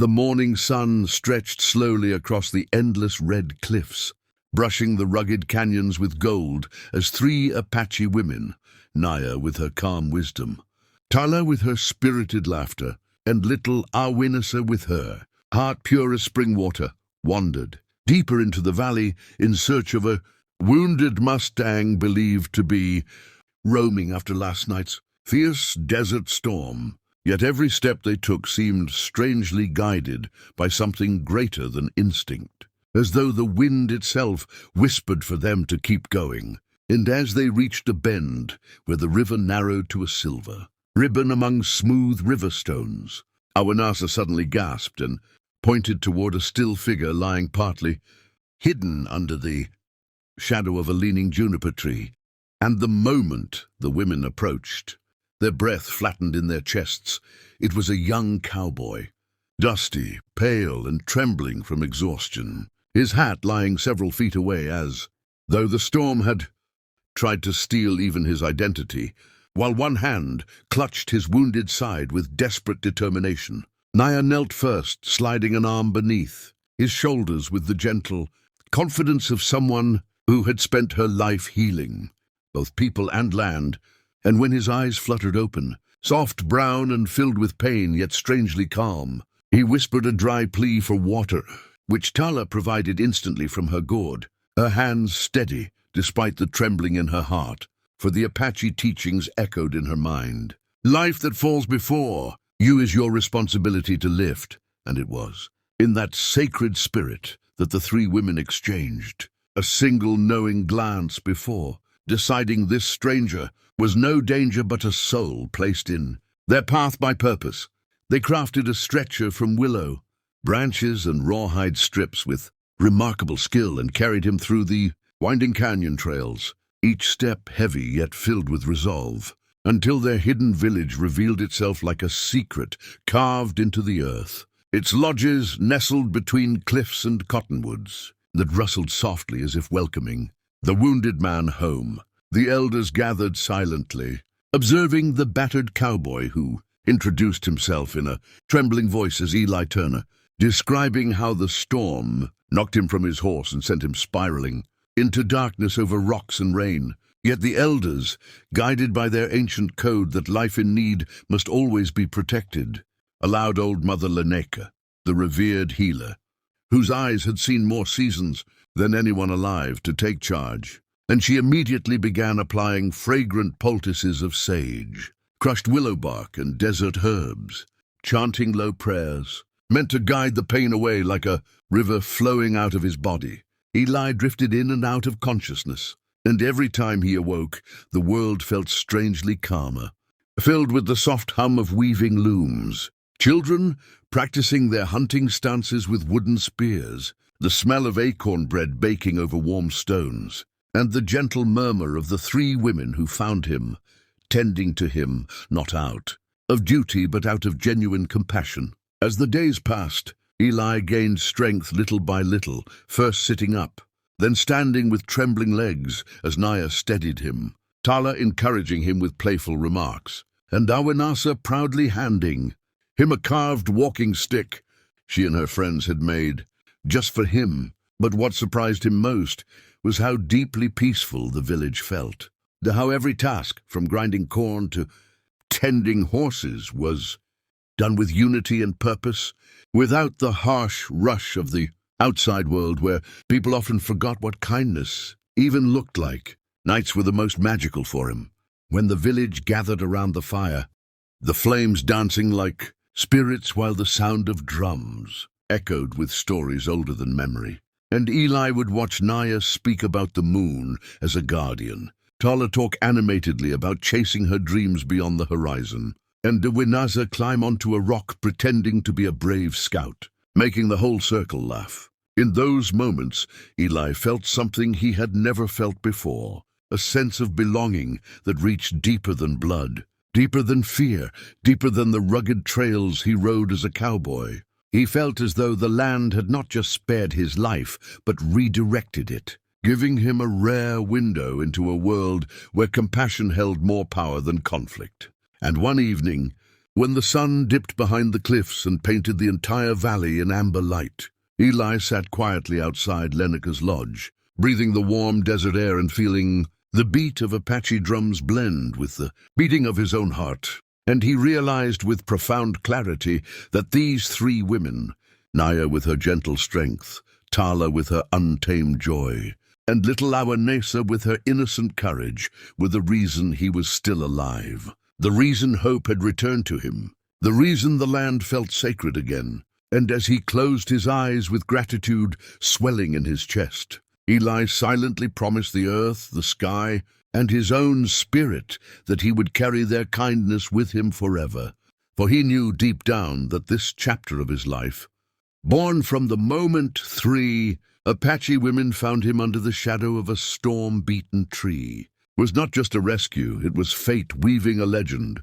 The morning sun stretched slowly across the endless red cliffs, brushing the rugged canyons with gold as three Apache women, Naya with her calm wisdom, Tala with her spirited laughter, and little Awinasa with her heart pure as spring water, wandered deeper into the valley in search of a wounded mustang believed to be roaming after last night's fierce desert storm. Yet every step they took seemed strangely guided by something greater than instinct, as though the wind itself whispered for them to keep going. And as they reached a bend where the river narrowed to a silver ribbon among smooth river stones, Awanasa suddenly gasped and pointed toward a still figure lying partly hidden under the shadow of a leaning juniper tree. And the moment the women approached, their breath flattened in their chests. It was a young cowboy, dusty, pale, and trembling from exhaustion, his hat lying several feet away as though the storm had tried to steal even his identity, while one hand clutched his wounded side with desperate determination. Naya knelt first, sliding an arm beneath his shoulders with the gentle confidence of someone who had spent her life healing both people and land. And when his eyes fluttered open, soft brown and filled with pain yet strangely calm, he whispered a dry plea for water, which Tala provided instantly from her gourd, her hands steady despite the trembling in her heart, for the Apache teachings echoed in her mind. Life that falls before you is your responsibility to lift, and it was. In that sacred spirit that the three women exchanged, a single knowing glance before, deciding this stranger was no danger but a soul placed in their path by purpose. They crafted a stretcher from willow, branches and rawhide strips with remarkable skill and carried him through the winding canyon trails, each step heavy yet filled with resolve, until their hidden village revealed itself like a secret carved into the earth, its lodges nestled between cliffs and cottonwoods that rustled softly as if welcoming the wounded man home. The elders gathered silently, observing the battered cowboy who introduced himself in a trembling voice as Eli Turner, describing how the storm knocked him from his horse and sent him spiraling into darkness over rocks and rain. Yet the elders, guided by their ancient code that life in need must always be protected, allowed old Mother Leneka, the revered healer, whose eyes had seen more seasons than anyone alive, to take charge. And she immediately began applying fragrant poultices of sage, crushed willow bark, and desert herbs, chanting low prayers, meant to guide the pain away like a river flowing out of his body. Eli drifted in and out of consciousness, and every time he awoke, the world felt strangely calmer, filled with the soft hum of weaving looms, children practicing their hunting stances with wooden spears, the smell of acorn bread baking over warm stones, and the gentle murmur of the three women who found him, tending to him, not out of duty but out of genuine compassion. As the days passed, Eli gained strength little by little, first sitting up, then standing with trembling legs as Naya steadied him, Tala encouraging him with playful remarks, and Awanasa proudly handing him a carved walking stick she and her friends had made just for him. But what surprised him most was how deeply peaceful the village felt, how every task, from grinding corn to tending horses, was done with unity and purpose, without the harsh rush of the outside world where people often forgot what kindness even looked like. Nights were the most magical for him, when the village gathered around the fire, the flames dancing like spirits while the sound of drums echoed with stories older than memory. And Eli would watch Naya speak about the moon as a guardian, Tala talk animatedly about chasing her dreams beyond the horizon, and Awinasa climb onto a rock pretending to be a brave scout, making the whole circle laugh. In those moments, Eli felt something he had never felt before, a sense of belonging that reached deeper than blood, deeper than fear, deeper than the rugged trails he rode as a cowboy. He felt as though the land had not just spared his life, but redirected it, giving him a rare window into a world where compassion held more power than conflict. And one evening, When the sun dipped behind the cliffs and painted the entire valley in amber light, Eli sat quietly outside Lenika's lodge, breathing the warm desert air and feeling the beat of Apache drums blend with the beating of his own heart. And he realized with profound clarity that these three women, Naya with her gentle strength, Tala with her untamed joy, and little Awanesa with her innocent courage, were the reason he was still alive. The reason hope had returned to him. The reason the land felt sacred again. And as he closed his eyes with gratitude swelling in his chest, Eli silently promised the earth, the sky, and his own spirit that he would carry their kindness with him forever. For he knew deep down that this chapter of his life, born from the moment three Apache women found him under the shadow of a storm-beaten tree, was not just a rescue, it was fate weaving a legend.